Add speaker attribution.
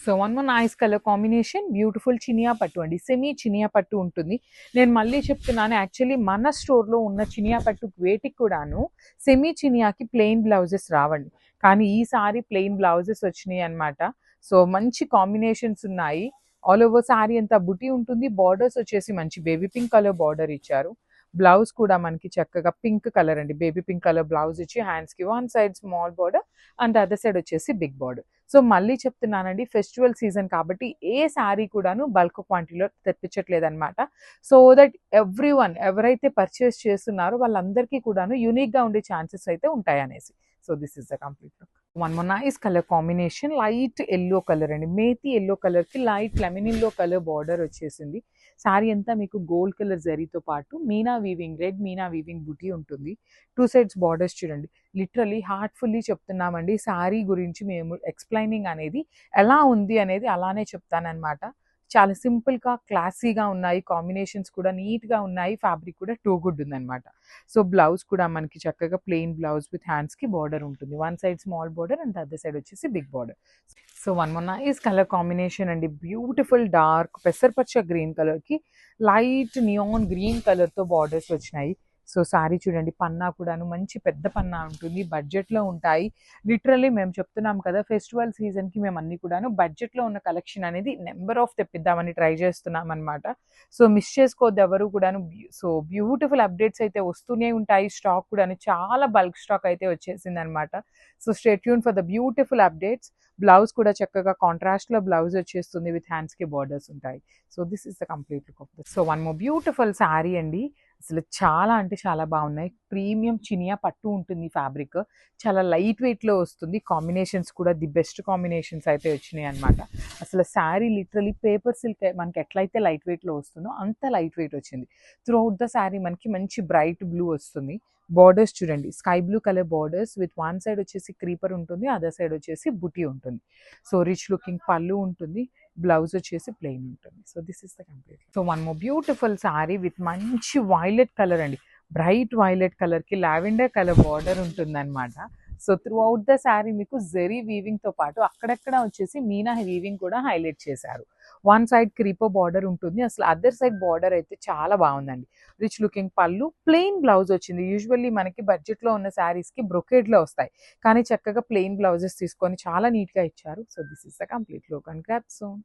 Speaker 1: So one one nice colour combination, beautiful Chiniya పట్టు అండి, semi Chiniya పట్టు ఉంటుంది. నేను మళ్ళీ చెప్తున్నాను, యాక్చువల్లీ మన స్టోర్లో ఉన్న చినియా పట్టు వేటికి కూడాను సెమీ చినియాకి ప్లెయిన్ బ్లౌజెస్ రావండి, కానీ ఈసారి ప్లెయిన్ బ్లౌజెస్ వచ్చినాయి అనమాట. సో మంచి కాంబినేషన్స్ ఉన్నాయి. ఆల్ ఓవర్ శారీ అంతా బుటీ ఉంటుంది. బార్డర్స్ వచ్చేసి మంచి బేబీ పింక్ కలర్ బార్డర్ ఇచ్చారు. బ్లౌజ్ కూడా మనకి చక్కగా పింక్ కలర్ అండి, బేబీ పింక్ కలర్ బ్లౌజ్ ఇచ్చి హ్యాండ్స్కి one side small border and other side వచ్చేసి బిగ్ బార్డర్. సో మళ్ళీ చెప్తున్నానండి, ఫెస్టివల్ సీజన్ కాబట్టి ఏ శారీ కూడాను బల్క్ క్వాంటిటీలో తెప్పించట్లేదు అనమాట. సో దట్ ఎవ్రీ వన్ ఎవరైతే పర్చేస్ చేస్తున్నారో వాళ్ళందరికీ కూడాను యూనిక్గా ఉండే ఛాన్సెస్ అయితే ఉంటాయి అనేసి. So this is the complete look. One more nice colour combination, light yellow colour అండి, మేతి ఎల్లో కలర్కి light lemon yellow colour border వచ్చేసింది. శారీ అంతా మీకు గోల్డ్ కలర్ జరీతో పాటు Meena weaving, red Meena weaving బుటీ ఉంటుంది. టూ సైడ్స్ బార్డర్స్ చూడండి. లిటరలీ హార్ట్ఫుల్లీ చెప్తున్నామండి, శారీ గురించి మేము ఎక్స్ప్లెయినింగ్ అనేది ఎలా ఉంది అనేది అలానే చెప్తానన్నమాట. చాలా సింపుల్గా క్లాసీగా ఉన్నాయి, కాంబినేషన్స్ కూడా నీట్గా ఉన్నాయి, ఫ్యాబ్రిక్ కూడా టూ గుడ్ ఉందన్నమాట. సో బ్లౌజ్ కూడా మనకి చక్కగా ప్లెయిన్ బ్లౌజ్ విత్ హ్యాండ్స్కి బార్డర్ ఉంటుంది. One side small border and other side వచ్చేసి బిగ్ బార్డర్. సో వన్ మొన్న నైస్ కలర్ కాంబినేషన్ అండి, బ్యూటిఫుల్ డార్క్ పెసరపచ్చ గ్రీన్ కలర్కి లైట్ నియాన్ గ్రీన్ కలర్తో బార్డర్స్ వచ్చినాయి. సో శారీ చూడండి, పన్నా కూడాను మంచి పెద్ద పన్నా ఉంటుంది, బడ్జెట్లో ఉంటాయి. లిటరల్లీ మేము చెప్తున్నాం కదా, ఫెస్టివల్ సీజన్కి మేము అన్ని కూడాను బడ్జెట్లో ఉన్న కలెక్షన్ అనేది నెంబర్ ఆఫ్ తెప్పిద్దామని ట్రై చేస్తున్నాం అనమాట. సో మిస్ చేసుకోవద్దు ఎవరు కూడాను. సో బ్యూటిఫుల్ అప్డేట్స్ అయితే వస్తూనే ఉంటాయి. స్టాక్ కూడాను చాలా బల్క్ స్టాక్ అయితే వచ్చేసింది అనమాట. So stay tune for the beautiful updates. Blouse కూడా చక్కగా కాంట్రాస్ట్లో బ్లౌజ్ వచ్చేస్తుంది, విత్ హ్యాండ్స్కి బార్డర్స్ ఉంటాయి. So this is the complete look of this. So one more beautiful sari అండి, అసలు చాలా అంటే చాలా బాగున్నాయి. ప్రీమియం చినియా పట్టు ఉంటుంది ఫ్యాబ్రిక్, చాలా లైట్ వెయిట్లో వస్తుంది. కాంబినేషన్స్ కూడా ది బెస్ట్ కాంబినేషన్స్ అయితే వచ్చినాయి అనమాట. అసలు శారీ లిటరలీ పేపర్ సిల్క్ మనకి ఎట్లయితే లైట్ వెయిట్లో వస్తుందో అంత లైట్ వెయిట్ వచ్చింది. త్రూ అవుట్ ద శారీ మనకి మంచి బ్రైట్ బ్లూ వస్తుంది. బార్డర్స్ చూడండి, sky blue colour borders with one side వచ్చేసి క్రీపర్ ఉంటుంది, అదర్ సైడ్ వచ్చేసి బుటీ ఉంటుంది. సో రిచ్ లుకింగ్ పళ్ళు ఉంటుంది, బ్లౌజ్ వచ్చేసి ప్లెయిన్ ఉంటుంది. So this is the complete. So one more beautiful sari with మంచి వైలెట్ కలర్ అండి, బ్రైట్ వైలెట్ కలర్కి లావెండర్ కలర్ బార్డర్ ఉంటుంది అనమాట. So through out the sari మీకు జెరీ వీవింగ్తో పాటు అక్కడక్కడ వచ్చేసి మీనా వీవింగ్ కూడా హైలైట్ చేశారు. వన్ సైడ్ క్రీపర్ బార్డర్ ఉంటుంది, అసలు అదర్ సైడ్ బార్డర్ అయితే చాలా బాగుందండి. రిచ్ లుకింగ్ పళ్ళు, ప్లెయిన్ బ్లౌజ్ వచ్చింది. యూజువల్లీ మనకి బడ్జెట్లో ఉన్న శారీస్కి బ్రొకేడ్లో వస్తాయి, కానీ చక్కగా ప్లెయిన్ బ్లౌజెస్ తీసుకొని చాలా నీట్గా ఇచ్చారు. So this is the complete look. And grab soon.